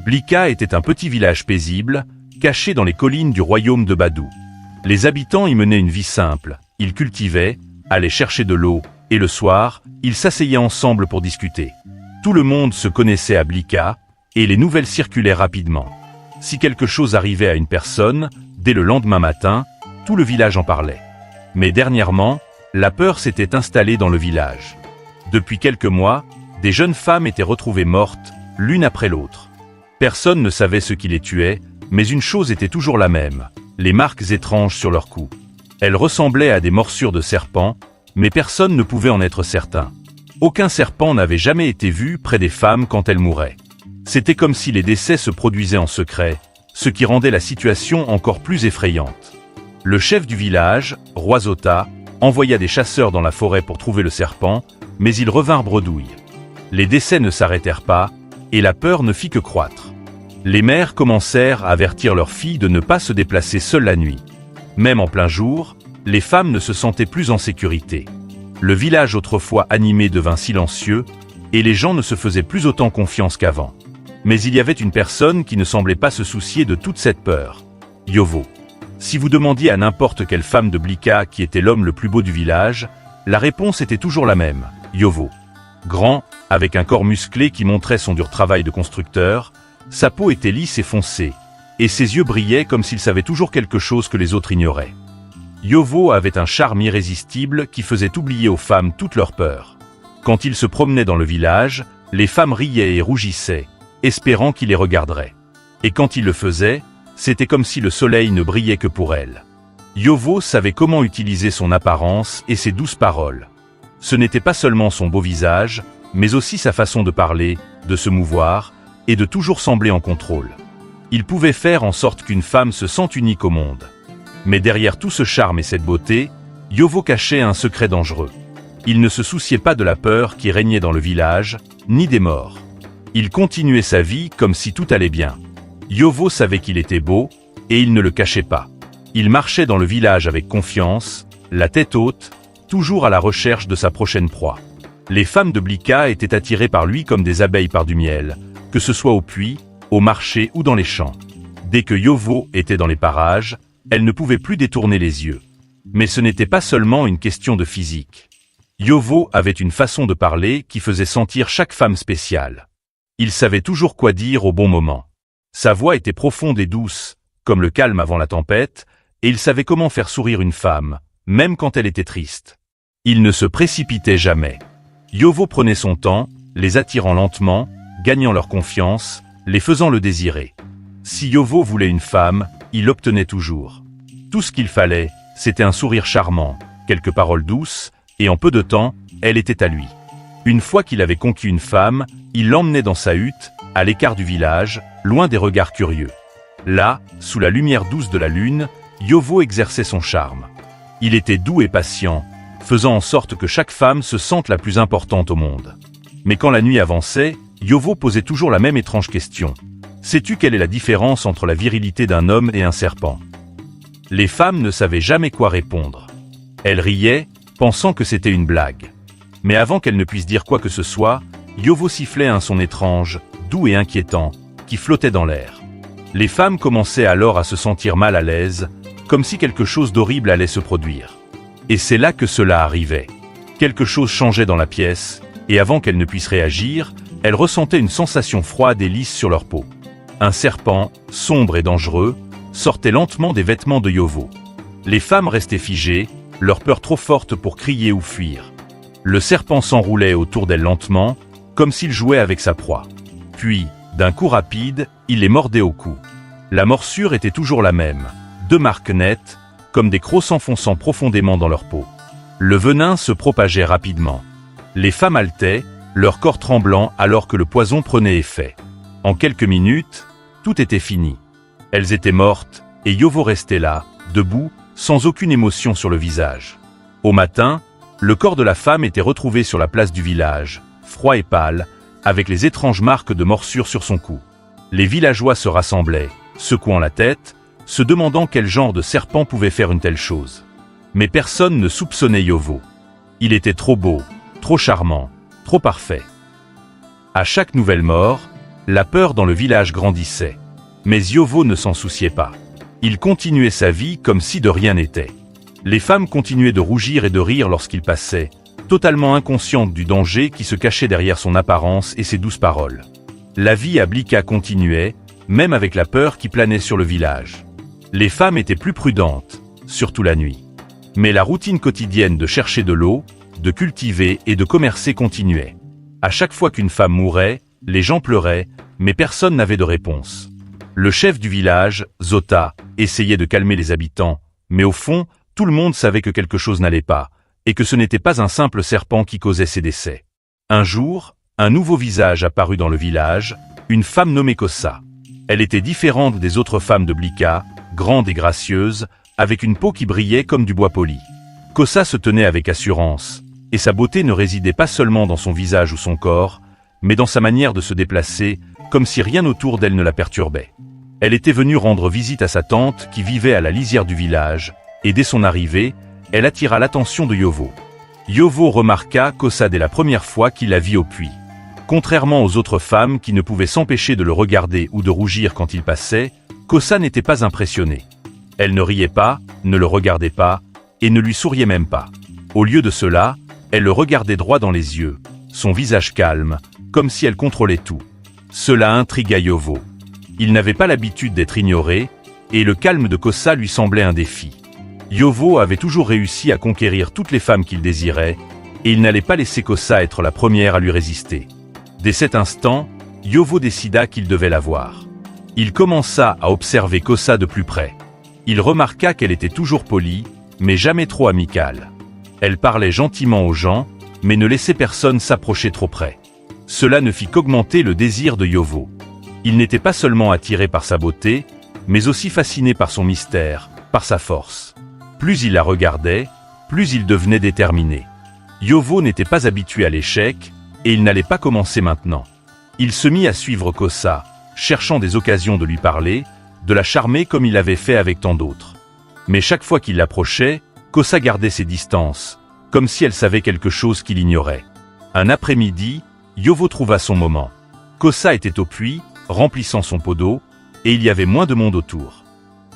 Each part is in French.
Blika était un petit village paisible, caché dans les collines du royaume de Badou. Les habitants y menaient une vie simple, ils cultivaient, allaient chercher de l'eau, et le soir, ils s'asseyaient ensemble pour discuter. Tout le monde se connaissait à Blika, et les nouvelles circulaient rapidement. Si quelque chose arrivait à une personne, dès le lendemain matin, tout le village en parlait. Mais dernièrement, la peur s'était installée dans le village. Depuis quelques mois, des jeunes femmes étaient retrouvées mortes, l'une après l'autre. Personne ne savait ce qui les tuait, mais une chose était toujours la même, les marques étranges sur leur cou. Elles ressemblaient à des morsures de serpents, mais personne ne pouvait en être certain. Aucun serpent n'avait jamais été vu près des femmes quand elles mouraient. C'était comme si les décès se produisaient en secret, ce qui rendait la situation encore plus effrayante. Le chef du village, Roi Zota, envoya des chasseurs dans la forêt pour trouver le serpent, mais ils revinrent bredouilles. Les décès ne s'arrêtèrent pas, et la peur ne fit que croître. Les mères commencèrent à avertir leurs filles de ne pas se déplacer seules la nuit. Même en plein jour, les femmes ne se sentaient plus en sécurité. Le village autrefois animé devint silencieux, et les gens ne se faisaient plus autant confiance qu'avant. Mais il y avait une personne qui ne semblait pas se soucier de toute cette peur. Yovo. Si vous demandiez à n'importe quelle femme de Blika qui était l'homme le plus beau du village, la réponse était toujours la même, Yovo. Grand, avec un corps musclé qui montrait son dur travail de constructeur, sa peau était lisse et foncée, et ses yeux brillaient comme s'il savait toujours quelque chose que les autres ignoraient. Yovo avait un charme irrésistible qui faisait oublier aux femmes toutes leurs peurs. Quand il se promenait dans le village, les femmes riaient et rougissaient, espérant qu'il les regarderait. Et quand il le faisait, c'était comme si le soleil ne brillait que pour elles. Yovo savait comment utiliser son apparence et ses douces paroles. Ce n'était pas seulement son beau visage, mais aussi sa façon de parler, de se mouvoir, et de toujours sembler en contrôle. Il pouvait faire en sorte qu'une femme se sente unique au monde. Mais derrière tout ce charme et cette beauté, Yovo cachait un secret dangereux. Il ne se souciait pas de la peur qui régnait dans le village, ni des morts. Il continuait sa vie comme si tout allait bien. Yovo savait qu'il était beau, et il ne le cachait pas. Il marchait dans le village avec confiance, la tête haute, toujours à la recherche de sa prochaine proie. Les femmes de Blika étaient attirées par lui comme des abeilles par du miel, que ce soit au puits, au marché ou dans les champs. Dès que Yovo était dans les parages, elles ne pouvaient plus détourner les yeux. Mais ce n'était pas seulement une question de physique. Yovo avait une façon de parler qui faisait sentir chaque femme spéciale. Il savait toujours quoi dire au bon moment. Sa voix était profonde et douce, comme le calme avant la tempête, et il savait comment faire sourire une femme, même quand elle était triste. Il ne se précipitait jamais. Yovo prenait son temps, les attirant lentement, gagnant leur confiance, les faisant le désirer. Si Yovo voulait une femme, il l'obtenait toujours. Tout ce qu'il fallait, c'était un sourire charmant, quelques paroles douces, et en peu de temps, elle était à lui. Une fois qu'il avait conquis une femme, il l'emmenait dans sa hutte, à l'écart du village, loin des regards curieux. Là, sous la lumière douce de la lune, Yovo exerçait son charme. Il était doux et patient, faisant en sorte que chaque femme se sente la plus importante au monde. Mais quand la nuit avançait, Yovo posait toujours la même étrange question. Sais-tu quelle est la différence entre la virilité d'un homme et un serpent? Les femmes ne savaient jamais quoi répondre. Elles riaient, pensant que c'était une blague. Mais avant qu'elles ne puissent dire quoi que ce soit, Yovo sifflait un son étrange, doux et inquiétant, qui flottait dans l'air. Les femmes commençaient alors à se sentir mal à l'aise, comme si quelque chose d'horrible allait se produire. Et c'est là que cela arrivait. Quelque chose changeait dans la pièce, et avant qu'elles ne puissent réagir, elles ressentaient une sensation froide et lisse sur leur peau. Un serpent, sombre et dangereux, sortait lentement des vêtements de Yovo. Les femmes restaient figées, leur peur trop forte pour crier ou fuir. Le serpent s'enroulait autour d'elles lentement, comme s'il jouait avec sa proie. Puis, d'un coup rapide, il les mordait au cou. La morsure était toujours la même, 2 marques nettes, comme des crocs s'enfonçant profondément dans leur peau. Le venin se propageait rapidement. Les femmes haletaient, leur corps tremblant alors que le poison prenait effet. En quelques minutes, tout était fini. Elles étaient mortes, et Yovo restait là, debout, sans aucune émotion sur le visage. Au matin, le corps de la femme était retrouvé sur la place du village, froid et pâle, avec les étranges marques de morsure sur son cou. Les villageois se rassemblaient, secouant la tête, se demandant quel genre de serpent pouvait faire une telle chose. Mais personne ne soupçonnait Yovo. Il était trop beau, trop charmant, trop parfait. À chaque nouvelle mort, La peur dans le village grandissait. Mais Yovo ne s'en souciait pas. Il continuait sa vie comme si de rien n'était. Les femmes continuaient de rougir et de rire lorsqu'il passait, totalement inconscientes du danger qui se cachait derrière son apparence et ses douces paroles. La vie à Blika continuait, même avec la peur qui planait sur le village. Les femmes étaient plus prudentes, surtout la nuit. Mais la routine quotidienne de chercher de l'eau, de cultiver et de commercer continuait. À chaque fois qu'une femme mourait, les gens pleuraient, mais personne n'avait de réponse. Le chef du village, Zota, essayait de calmer les habitants, mais au fond, tout le monde savait que quelque chose n'allait pas, et que ce n'était pas un simple serpent qui causait ces décès. Un jour, un nouveau visage apparut dans le village, une femme nommée Kossa. Elle était différente des autres femmes de Blika, grande et gracieuse, avec une peau qui brillait comme du bois poli. Kossa se tenait avec assurance, et sa beauté ne résidait pas seulement dans son visage ou son corps, mais dans sa manière de se déplacer, comme si rien autour d'elle ne la perturbait. Elle était venue rendre visite à sa tante qui vivait à la lisière du village, et dès son arrivée, elle attira l'attention de Yovo. Yovo remarqua Kossa dès la première fois qu'il la vit au puits. Contrairement aux autres femmes qui ne pouvaient s'empêcher de le regarder ou de rougir quand il passait, Kossa n'était pas impressionnée. Elle ne riait pas, ne le regardait pas, et ne lui souriait même pas. Au lieu de cela, elle le regardait droit dans les yeux, son visage calme, comme si elle contrôlait tout. Cela intrigua Yovo. Il n'avait pas l'habitude d'être ignoré, et le calme de Kossa lui semblait un défi. Yovo avait toujours réussi à conquérir toutes les femmes qu'il désirait, et il n'allait pas laisser Kossa être la première à lui résister. Dès cet instant, Yovo décida qu'il devait la voir. Il commença à observer Kossa de plus près. Il remarqua qu'elle était toujours polie, mais jamais trop amicale. Elle parlait gentiment aux gens, mais ne laissait personne s'approcher trop près. Cela ne fit qu'augmenter le désir de Yovo. Il n'était pas seulement attiré par sa beauté, mais aussi fasciné par son mystère, par sa force. Plus il la regardait, plus il devenait déterminé. Yovo n'était pas habitué à l'échec, et il n'allait pas commencer maintenant. Il se mit à suivre Kossa, cherchant des occasions de lui parler, de la charmer comme il l'avait fait avec tant d'autres. Mais chaque fois qu'il l'approchait, Kossa gardait ses distances, comme si elle savait quelque chose qu'il ignorait. Un après-midi, Yovo trouva son moment. Kossa était au puits, remplissant son pot d'eau, et il y avait moins de monde autour.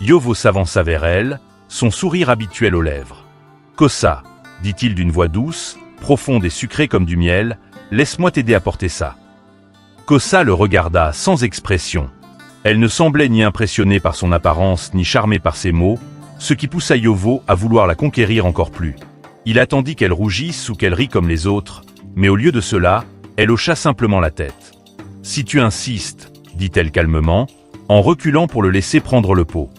Yovo s'avança vers elle, son sourire habituel aux lèvres. « Kossa, dit-il d'une voix douce, profonde et sucrée comme du miel, laisse-moi t'aider à porter ça. » Kossa le regarda sans expression. Elle ne semblait ni impressionnée par son apparence ni charmée par ses mots, ce qui poussa Yovo à vouloir la conquérir encore plus. Il attendit qu'elle rougisse ou qu'elle rit comme les autres, mais au lieu de cela, elle hocha simplement la tête. « Si tu insistes, dit-elle calmement, en reculant pour le laisser prendre le pot. »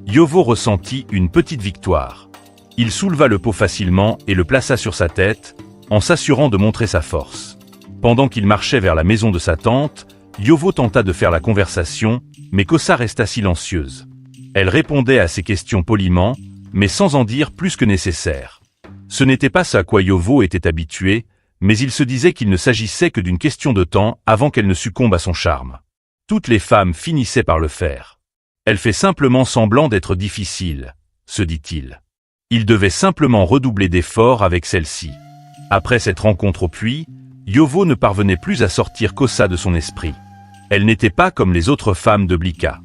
Yovo ressentit une petite victoire. Il souleva le pot facilement et le plaça sur sa tête, en s'assurant de montrer sa force. Pendant qu'il marchait vers la maison de sa tante, Yovo tenta de faire la conversation, mais Kossa resta silencieuse. Elle répondait à ses questions poliment, mais sans en dire plus que nécessaire. Ce n'était pas ce à quoi Yovo était habitué, mais il se disait qu'il ne s'agissait que d'une question de temps avant qu'elle ne succombe à son charme. Toutes les femmes finissaient par le faire. Elle fait simplement semblant d'être difficile, se dit-il. Il devait simplement redoubler d'efforts avec celle-ci. Après cette rencontre au puits, Yovo ne parvenait plus à sortir Kossa de son esprit. Elle n'était pas comme les autres femmes de Blika.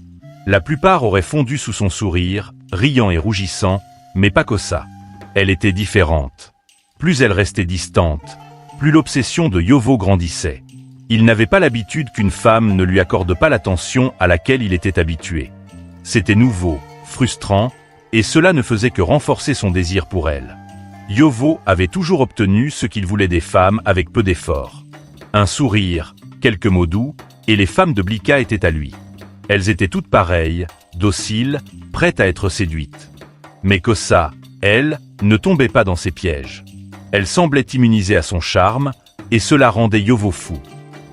La plupart auraient fondu sous son sourire, riant et rougissant, mais pas Kossa. Elle était différente. Plus elle restait distante, plus l'obsession de Yovo grandissait. Il n'avait pas l'habitude qu'une femme ne lui accorde pas l'attention à laquelle il était habitué. C'était nouveau, frustrant, et cela ne faisait que renforcer son désir pour elle. Yovo avait toujours obtenu ce qu'il voulait des femmes avec peu d'efforts. Un sourire, quelques mots doux, et les femmes de Blika étaient à lui. Elles étaient toutes pareilles, dociles, prêtes à être séduites. Mais Kossa, elle, ne tombait pas dans ses pièges. Elle semblait immunisée à son charme, et cela rendait Yovo fou.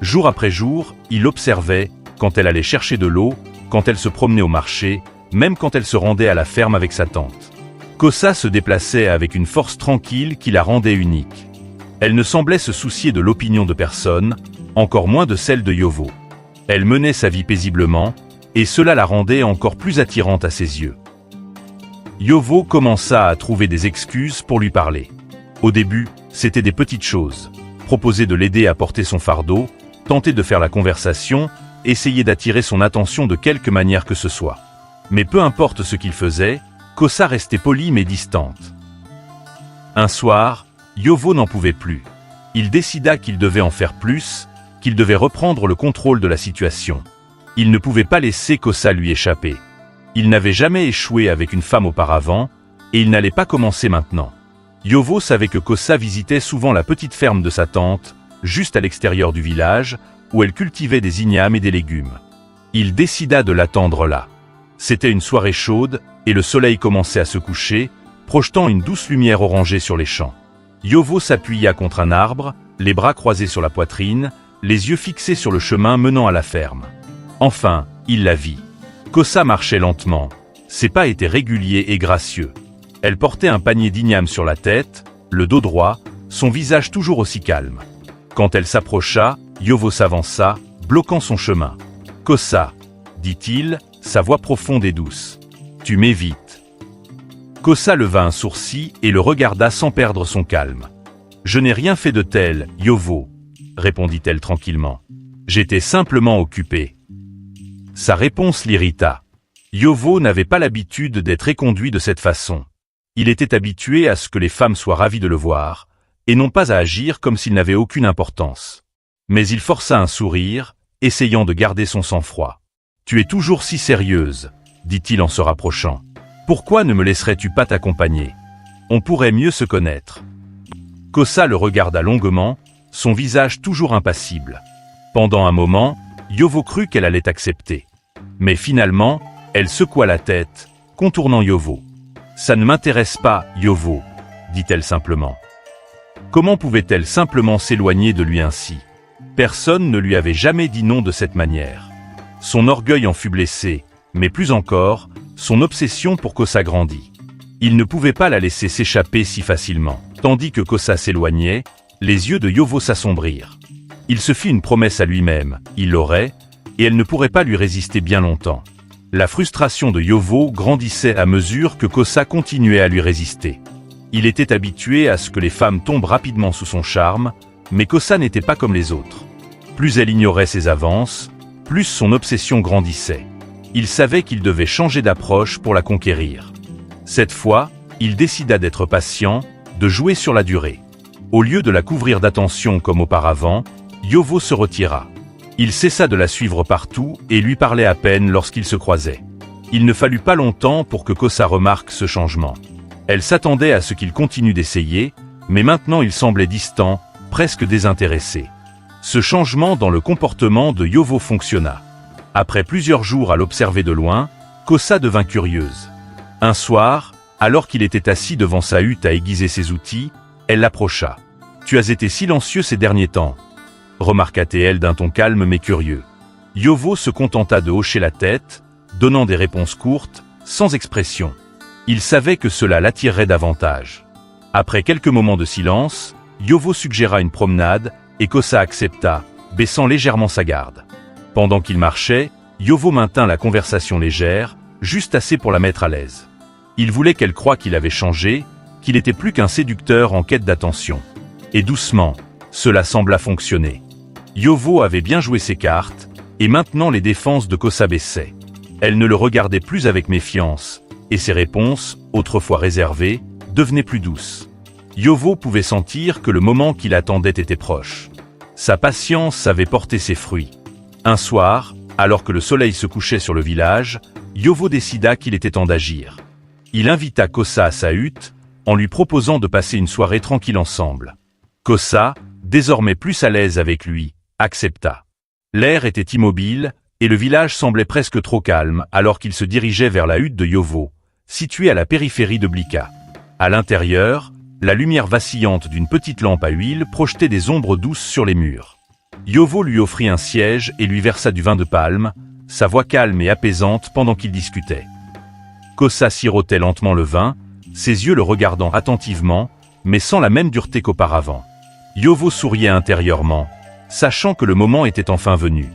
Jour après jour, il observait, quand elle allait chercher de l'eau, quand elle se promenait au marché, même quand elle se rendait à la ferme avec sa tante. Kossa se déplaçait avec une force tranquille qui la rendait unique. Elle ne semblait se soucier de l'opinion de personne, encore moins de celle de Yovo. Elle menait sa vie paisiblement, et cela la rendait encore plus attirante à ses yeux. Yovo commença à trouver des excuses pour lui parler. Au début, c'était des petites choses. Proposer de l'aider à porter son fardeau, tenter de faire la conversation, essayait d'attirer son attention de quelque manière que ce soit. Mais peu importe ce qu'il faisait, Kosa restait polie mais distante. Un soir, Yovo n'en pouvait plus. Il décida qu'il devait en faire plus, qu'il devait reprendre le contrôle de la situation. Il ne pouvait pas laisser Kosa lui échapper. Il n'avait jamais échoué avec une femme auparavant, et il n'allait pas commencer maintenant. Yovo savait que Kosa visitait souvent la petite ferme de sa tante, juste à l'extérieur du village, où elle cultivait des ignames et des légumes. Il décida de l'attendre là. C'était une soirée chaude, et le soleil commençait à se coucher, projetant une douce lumière orangée sur les champs. Yovo s'appuya contre un arbre, les bras croisés sur la poitrine, les yeux fixés sur le chemin menant à la ferme. Enfin, il la vit. Kosa marchait lentement. Ses pas étaient réguliers et gracieux. Elle portait un panier d'ignames sur la tête, le dos droit, son visage toujours aussi calme. Quand elle s'approcha, Yovo s'avança, bloquant son chemin. « Kosa » dit-il, sa voix profonde et douce. « Tu m'évites. » Kosa leva un sourcil et le regarda sans perdre son calme. « Je n'ai rien fait de tel, Yovo, » répondit-elle tranquillement. « J'étais simplement occupée. » Sa réponse l'irrita. Yovo n'avait pas l'habitude d'être éconduit de cette façon. Il était habitué à ce que les femmes soient ravies de le voir, et non pas à agir comme s'il n'avait aucune importance. Mais il força un sourire, essayant de garder son sang-froid. « Tu es toujours si sérieuse, » dit-il en se rapprochant. « Pourquoi ne me laisserais-tu pas t'accompagner? On pourrait mieux se connaître. » Kosa le regarda longuement, son visage toujours impassible. Pendant un moment, Yovo crut qu'elle allait accepter. Mais finalement, elle secoua la tête, contournant Yovo. « Ça ne m'intéresse pas, Yovo, » dit-elle simplement. Comment pouvait-elle simplement s'éloigner de lui ainsi? Personne ne lui avait jamais dit non de cette manière. Son orgueil en fut blessé, mais plus encore, son obsession pour Kosa grandit. Il ne pouvait pas la laisser s'échapper si facilement. Tandis que Kosa s'éloignait, les yeux de Yovo s'assombrirent. Il se fit une promesse à lui-même, il l'aurait, et elle ne pourrait pas lui résister bien longtemps. La frustration de Yovo grandissait à mesure que Kosa continuait à lui résister. Il était habitué à ce que les femmes tombent rapidement sous son charme, mais Kosa n'était pas comme les autres. Plus elle ignorait ses avances, plus son obsession grandissait. Il savait qu'il devait changer d'approche pour la conquérir. Cette fois, il décida d'être patient, de jouer sur la durée. Au lieu de la couvrir d'attention comme auparavant, Yovo se retira. Il cessa de la suivre partout et lui parlait à peine lorsqu'ils se croisaient. Il ne fallut pas longtemps pour que Kosa remarque ce changement. Elle s'attendait à ce qu'il continue d'essayer, mais maintenant il semblait distant, presque désintéressé. Ce changement dans le comportement de Yovo fonctionna. Après plusieurs jours à l'observer de loin, Kosa devint curieuse. Un soir, alors qu'il était assis devant sa hutte à aiguiser ses outils, elle l'approcha. « Tu as été silencieux ces derniers temps » remarqua-t-elle d'un ton calme mais curieux. Yovo se contenta de hocher la tête, donnant des réponses courtes, sans expression. Il savait que cela l'attirerait davantage. Après quelques moments de silence, Yovo suggéra une promenade, et Kosa accepta, baissant légèrement sa garde. Pendant qu'il marchait, Yovo maintint la conversation légère, juste assez pour la mettre à l'aise. Il voulait qu'elle croie qu'il avait changé, qu'il était plus qu'un séducteur en quête d'attention. Et doucement, cela sembla fonctionner. Yovo avait bien joué ses cartes, et maintenant les défenses de Kosa baissaient. Elle ne le regardait plus avec méfiance, et ses réponses, autrefois réservées, devenaient plus douces. Yovo pouvait sentir que le moment qu'il attendait était proche. Sa patience avait porté ses fruits. Un soir, alors que le soleil se couchait sur le village, Yovo décida qu'il était temps d'agir. Il invita Kosa à sa hutte, en lui proposant de passer une soirée tranquille ensemble. Kosa, désormais plus à l'aise avec lui, accepta. L'air était immobile, et le village semblait presque trop calme alors qu'il se dirigeait vers la hutte de Yovo, située à la périphérie de Blika. À l'intérieur, la lumière vacillante d'une petite lampe à huile projetait des ombres douces sur les murs. Yovo lui offrit un siège et lui versa du vin de palme, sa voix calme et apaisante pendant qu'ils discutaient. Kosa sirotait lentement le vin, ses yeux le regardant attentivement, mais sans la même dureté qu'auparavant. Yovo souriait intérieurement, sachant que le moment était enfin venu.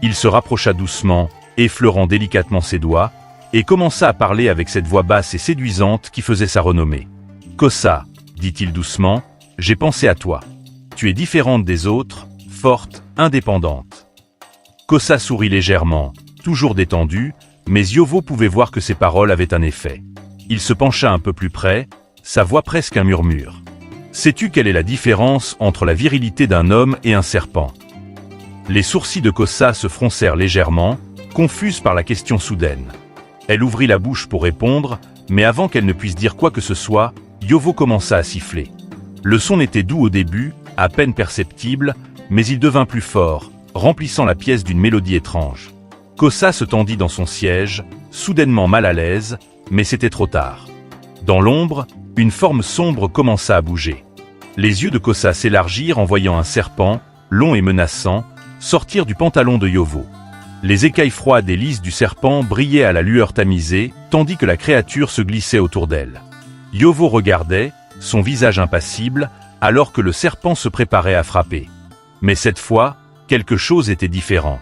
Il se rapprocha doucement, effleurant délicatement ses doigts, et commença à parler avec cette voix basse et séduisante qui faisait sa renommée. « Kosa, » dit-il doucement, « j'ai pensé à toi. Tu es différente des autres, forte, indépendante. Kossa sourit légèrement, toujours détendu, mais Yovo pouvait voir que ses paroles avaient un effet. Il se pencha un peu plus près, sa voix presque un murmure. « Sais-tu quelle est la différence entre la virilité d'un homme et un serpent ?» Les sourcils de Kossa se froncèrent légèrement, confuse par la question soudaine. Elle ouvrit la bouche pour répondre, mais avant qu'elle ne puisse dire quoi que ce soit, Yovo commença à siffler. Le son était doux au début, à peine perceptible, mais il devint plus fort, remplissant la pièce d'une mélodie étrange. Kossa se tendit dans son siège, soudainement mal à l'aise, mais c'était trop tard. Dans l'ombre, une forme sombre commença à bouger. Les yeux de Kossa s'élargirent en voyant un serpent, long et menaçant, sortir du pantalon de Yovo. Les écailles froides et lisses du serpent brillaient à la lueur tamisée, tandis que la créature se glissait autour d'elle. Yovo regardait, son visage impassible, alors que le serpent se préparait à frapper. Mais cette fois, quelque chose était différent.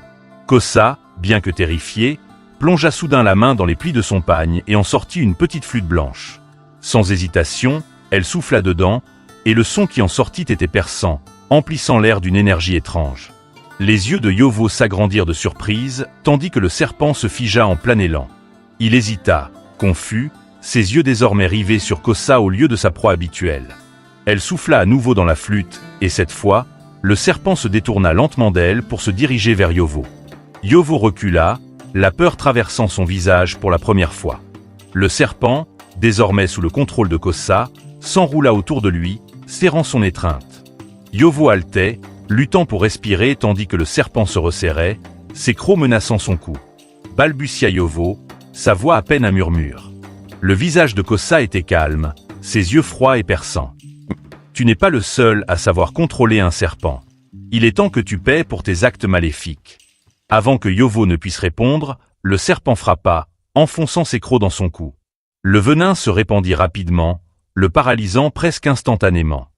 Kossa, bien que terrifiée, plongea soudain la main dans les plis de son pagne et en sortit une petite flûte blanche. Sans hésitation, elle souffla dedans, et le son qui en sortit était perçant, emplissant l'air d'une énergie étrange. Les yeux de Yovo s'agrandirent de surprise, tandis que le serpent se figea en plein élan. Il hésita, confus, ses yeux désormais rivés sur Kossa au lieu de sa proie habituelle. Elle souffla à nouveau dans la flûte, et cette fois, le serpent se détourna lentement d'elle pour se diriger vers Yovo. Yovo recula, la peur traversant son visage pour la première fois. Le serpent, désormais sous le contrôle de Kossa, s'enroula autour de lui, serrant son étreinte. Yovo haletait, luttant pour respirer tandis que le serpent se resserrait, ses crocs menaçant son cou. Balbutia Yovo, sa voix à peine un murmure. Le visage de Kossa était calme, ses yeux froids et perçants. « Tu n'es pas le seul à savoir contrôler un serpent. Il est temps que tu paies pour tes actes maléfiques. » Avant que Yovo ne puisse répondre, le serpent frappa, enfonçant ses crocs dans son cou. Le venin se répandit rapidement, le paralysant presque instantanément.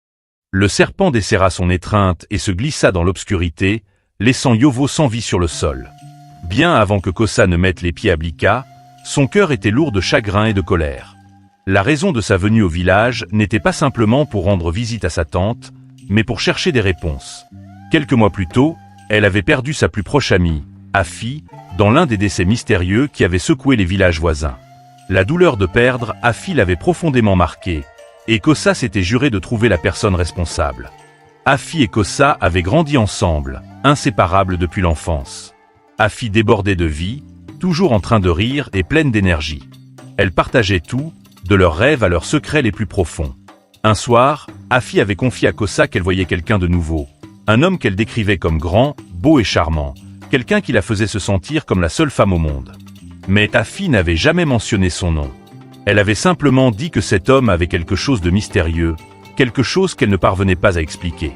Le serpent desserra son étreinte et se glissa dans l'obscurité, laissant Yovo sans vie sur le sol. Bien avant que Kossa ne mette les pieds à Blika, son cœur était lourd de chagrin et de colère. La raison de sa venue au village n'était pas simplement pour rendre visite à sa tante, mais pour chercher des réponses. Quelques mois plus tôt, elle avait perdu sa plus proche amie, Afi, dans l'un des décès mystérieux qui avaient secoué les villages voisins. La douleur de perdre Afi l'avait profondément marquée, et Kossa s'était juré de trouver la personne responsable. Afi et Kossa avaient grandi ensemble, inséparables depuis l'enfance. Afi débordait de vie, toujours en train de rire et pleine d'énergie. Elles partageaient tout, de leurs rêves à leurs secrets les plus profonds. Un soir, Afi avait confié à Kossa qu'elle voyait quelqu'un de nouveau, un homme qu'elle décrivait comme grand, beau et charmant, quelqu'un qui la faisait se sentir comme la seule femme au monde. Mais Afi n'avait jamais mentionné son nom. Elle avait simplement dit que cet homme avait quelque chose de mystérieux, quelque chose qu'elle ne parvenait pas à expliquer.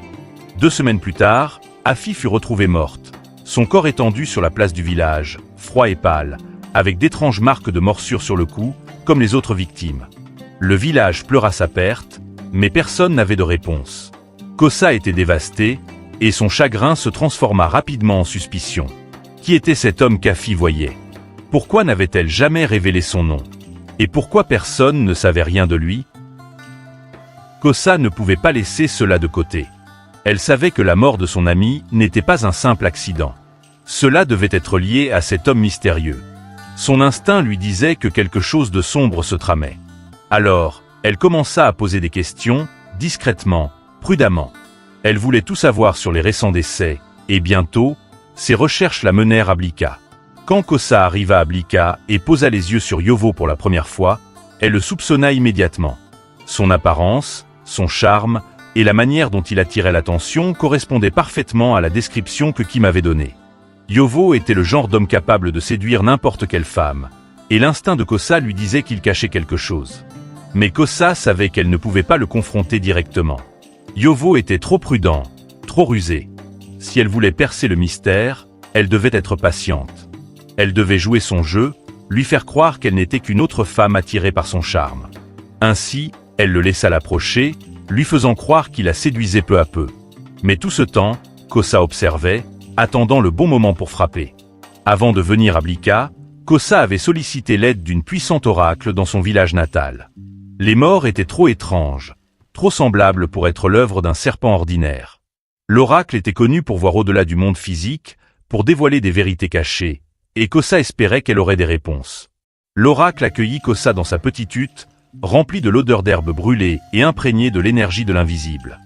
2 semaines plus tard, Afi fut retrouvée morte, son corps étendu sur la place du village, froid et pâle, avec d'étranges marques de morsures sur le cou, comme les autres victimes. Le village pleura sa perte, mais personne n'avait de réponse. Kossa était dévastée, et son chagrin se transforma rapidement en suspicion. Qui était cet homme qu'Afi voyait? Pourquoi n'avait-elle jamais révélé son nom? Et pourquoi personne ne savait rien de lui? Kossa ne pouvait pas laisser cela de côté. Elle savait que la mort de son ami n'était pas un simple accident. Cela devait être lié à cet homme mystérieux. Son instinct lui disait que quelque chose de sombre se tramait. Alors, elle commença à poser des questions, discrètement, prudemment. Elle voulait tout savoir sur les récents décès, et bientôt, ses recherches la menèrent à Blika. Quand Kossa arriva à Blika et posa les yeux sur Yovo pour la première fois, elle le soupçonna immédiatement. Son apparence, son charme, et la manière dont il attirait l'attention correspondaient parfaitement à la description que Kim avait donnée. Yovo était le genre d'homme capable de séduire n'importe quelle femme, et l'instinct de Kossa lui disait qu'il cachait quelque chose. Mais Kossa savait qu'elle ne pouvait pas le confronter directement. Yovo était trop prudent, trop rusé. Si elle voulait percer le mystère, elle devait être patiente. Elle devait jouer son jeu, lui faire croire qu'elle n'était qu'une autre femme attirée par son charme. Ainsi, elle le laissa l'approcher, lui faisant croire qu'il la séduisait peu à peu. Mais tout ce temps, Kossa observait, attendant le bon moment pour frapper. Avant de venir à Blika, Kossa avait sollicité l'aide d'une puissante oracle dans son village natal. Les morts étaient trop étranges, trop semblables pour être l'œuvre d'un serpent ordinaire. L'oracle était connu pour voir au-delà du monde physique, pour dévoiler des vérités cachées, et Kossa espérait qu'elle aurait des réponses. L'oracle accueillit Kossa dans sa petite hutte, remplie de l'odeur d'herbe brûlée et imprégnée de l'énergie de l'invisible.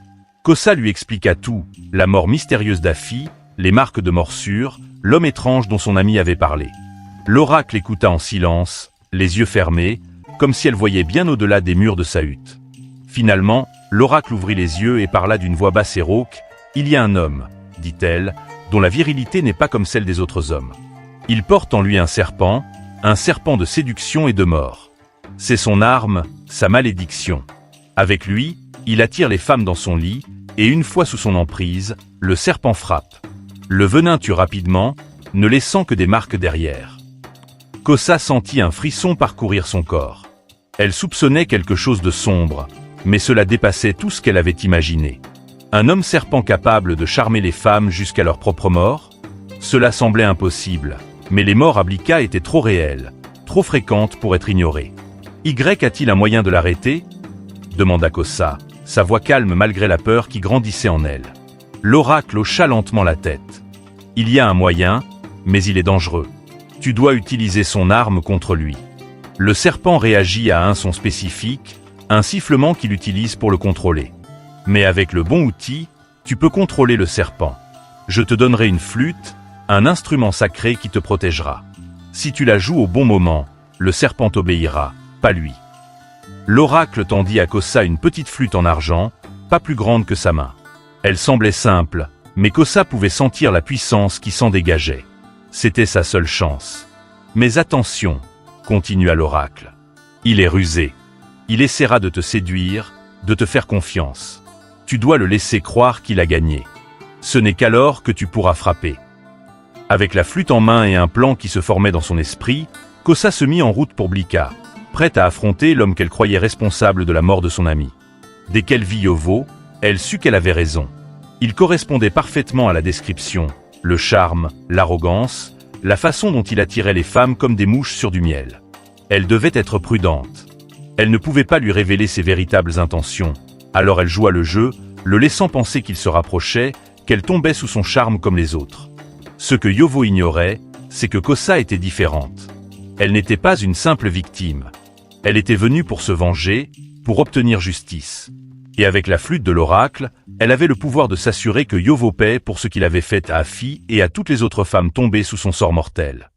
Kossa lui expliqua tout, la mort mystérieuse d'Afi, les marques de morsure, l'homme étrange dont son ami avait parlé. L'oracle écouta en silence, les yeux fermés, comme si elle voyait bien au-delà des murs de sa hutte. Finalement, l'oracle ouvrit les yeux et parla d'une voix basse et rauque. « Il y a un homme, dit-elle, dont la virilité n'est pas comme celle des autres hommes. Il porte en lui un serpent de séduction et de mort. C'est son arme, sa malédiction. Avec lui, il attire les femmes dans son lit, et une fois sous son emprise, le serpent frappe. Le venin tue rapidement, ne laissant que des marques derrière. » Kossa sentit un frisson parcourir son corps. Elle soupçonnait quelque chose de sombre, mais cela dépassait tout ce qu'elle avait imaginé. Un homme serpent capable de charmer les femmes jusqu'à leur propre mort? Cela semblait impossible, mais les morts à Blika étaient trop réelles, trop fréquentes pour être ignorées. Y a-t-il un moyen de l'arrêter? Demanda Kossa, sa voix calme malgré la peur qui grandissait en elle. L'oracle hocha lentement la tête. Il y a un moyen, mais il est dangereux. Tu dois utiliser son arme contre lui. Le serpent réagit à un son spécifique, un sifflement qu'il utilise pour le contrôler. Mais avec le bon outil, tu peux contrôler le serpent. Je te donnerai une flûte, un instrument sacré qui te protégera. Si tu la joues au bon moment, le serpent t'obéira, pas lui. L'oracle tendit à Kossa une petite flûte en argent, pas plus grande que sa main. Elle semblait simple, mais Kossa pouvait sentir la puissance qui s'en dégageait. C'était sa seule chance. Mais attention, continua l'oracle. Il est rusé. Il essaiera de te séduire, de te faire confiance. Tu dois le laisser croire qu'il a gagné. Ce n'est qu'alors que tu pourras frapper. Avec la flûte en main et un plan qui se formait dans son esprit, Kossa se mit en route pour Blika, prête à affronter l'homme qu'elle croyait responsable de la mort de son ami. Dès qu'elle vit Yovo, elle sut qu'elle avait raison. Il correspondait parfaitement à la description, le charme, l'arrogance, la façon dont il attirait les femmes comme des mouches sur du miel. Elle devait être prudente. Elle ne pouvait pas lui révéler ses véritables intentions, alors elle joua le jeu, le laissant penser qu'il se rapprochait, qu'elle tombait sous son charme comme les autres. Ce que Yovo ignorait, c'est que Kossa était différente. Elle n'était pas une simple victime. Elle était venue pour se venger, pour obtenir justice. Et avec la flûte de l'oracle, elle avait le pouvoir de s'assurer que Yovo paie pour ce qu'il avait fait à Afi et à toutes les autres femmes tombées sous son sort mortel.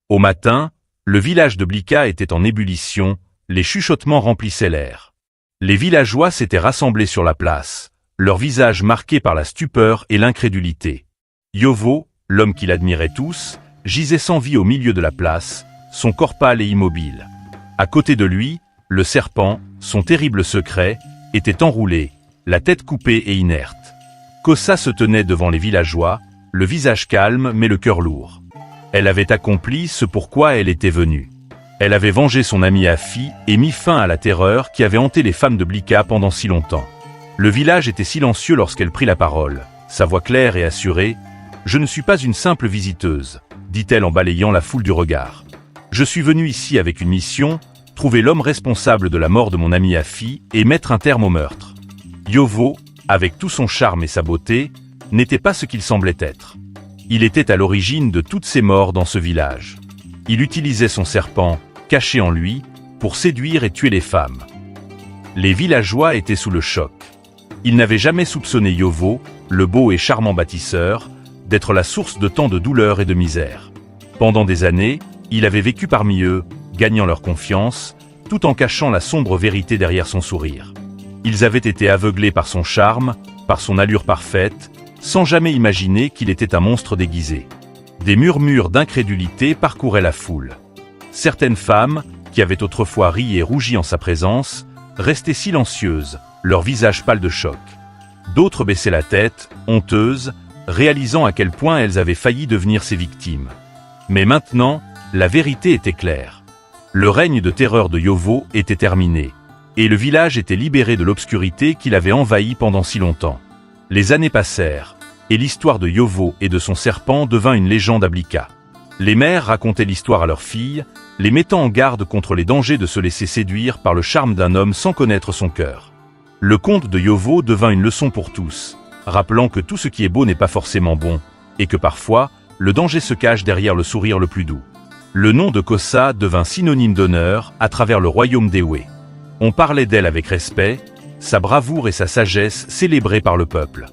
Au matin, le village de Blika était en ébullition, les chuchotements remplissaient l'air. Les villageois s'étaient rassemblés sur la place, leurs visages marqués par la stupeur et l'incrédulité. Yovo, l'homme qu'ils admiraient tous, gisait sans vie au milieu de la place, son corps pâle et immobile. À côté de lui, le serpent, son terrible secret, était enroulé, la tête coupée et inerte. Kossa se tenait devant les villageois, le visage calme mais le cœur lourd. Elle avait accompli ce pourquoi elle était venue. Elle avait vengé son ami Afi et mis fin à la terreur qui avait hanté les femmes de Blika pendant si longtemps. Le village était silencieux lorsqu'elle prit la parole, sa voix claire et assurée. « Je ne suis pas une simple visiteuse », dit-elle en balayant la foule du regard. « Je suis venue ici avec une mission, trouver l'homme responsable de la mort de mon ami Afi et mettre un terme au meurtre. » Yovo, avec tout son charme et sa beauté, n'était pas ce qu'il semblait être. Il était à l'origine de toutes ces morts dans ce village. Il utilisait son serpent, caché en lui, pour séduire et tuer les femmes. Les villageois étaient sous le choc. Ils n'avaient jamais soupçonné Yovo, le beau et charmant bâtisseur, d'être la source de tant de douleur et de misère. Pendant des années, il avait vécu parmi eux, gagnant leur confiance, tout en cachant la sombre vérité derrière son sourire. Ils avaient été aveuglés par son charme, par son allure parfaite, sans jamais imaginer qu'il était un monstre déguisé. Des murmures d'incrédulité parcouraient la foule. Certaines femmes, qui avaient autrefois ri et rougi en sa présence, restaient silencieuses, leur visage pâle de choc. D'autres baissaient la tête, honteuses, réalisant à quel point elles avaient failli devenir ses victimes. Mais maintenant, la vérité était claire. Le règne de terreur de Yovo était terminé, et le village était libéré de l'obscurité qu'il avait envahi pendant si longtemps. Les années passèrent, et l'histoire de Yovo et de son serpent devint une légende à Blika. Les mères racontaient l'histoire à leurs filles, les mettant en garde contre les dangers de se laisser séduire par le charme d'un homme sans connaître son cœur. Le conte de Yovo devint une leçon pour tous, rappelant que tout ce qui est beau n'est pas forcément bon, et que parfois, le danger se cache derrière le sourire le plus doux. Le nom de Kosa devint synonyme d'honneur à travers le royaume d'Ewe. On parlait d'elle avec respect, sa bravoure et sa sagesse célébrées par le peuple.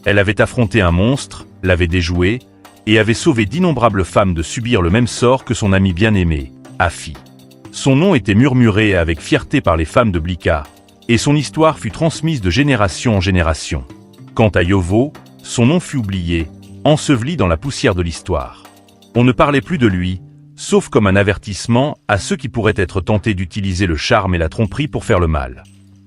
Elle avait affronté un monstre, l'avait déjoué, et avait sauvé d'innombrables femmes de subir le même sort que son ami bien-aimé, Afi. Son nom était murmuré avec fierté par les femmes de Blika, et son histoire fut transmise de génération en génération. Quant à Yovo, son nom fut oublié, enseveli dans la poussière de l'histoire. On ne parlait plus de lui, sauf comme un avertissement à ceux qui pourraient être tentés d'utiliser le charme et la tromperie pour faire le mal.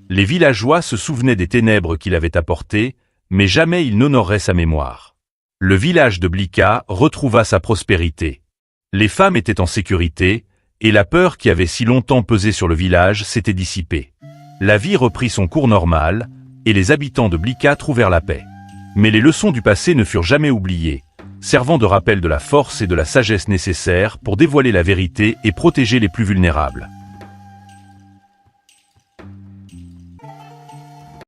Les villageois se souvenaient des ténèbres qu'il avait apportées, mais jamais ils n'honoreraient sa mémoire. Le village de Blika retrouva sa prospérité. Les femmes étaient en sécurité, et la peur qui avait si longtemps pesé sur le village s'était dissipée. La vie reprit son cours normal, et les habitants de Blika trouvèrent la paix. Mais les leçons du passé ne furent jamais oubliées, servant de rappel de la force et de la sagesse nécessaires pour dévoiler la vérité et protéger les plus vulnérables.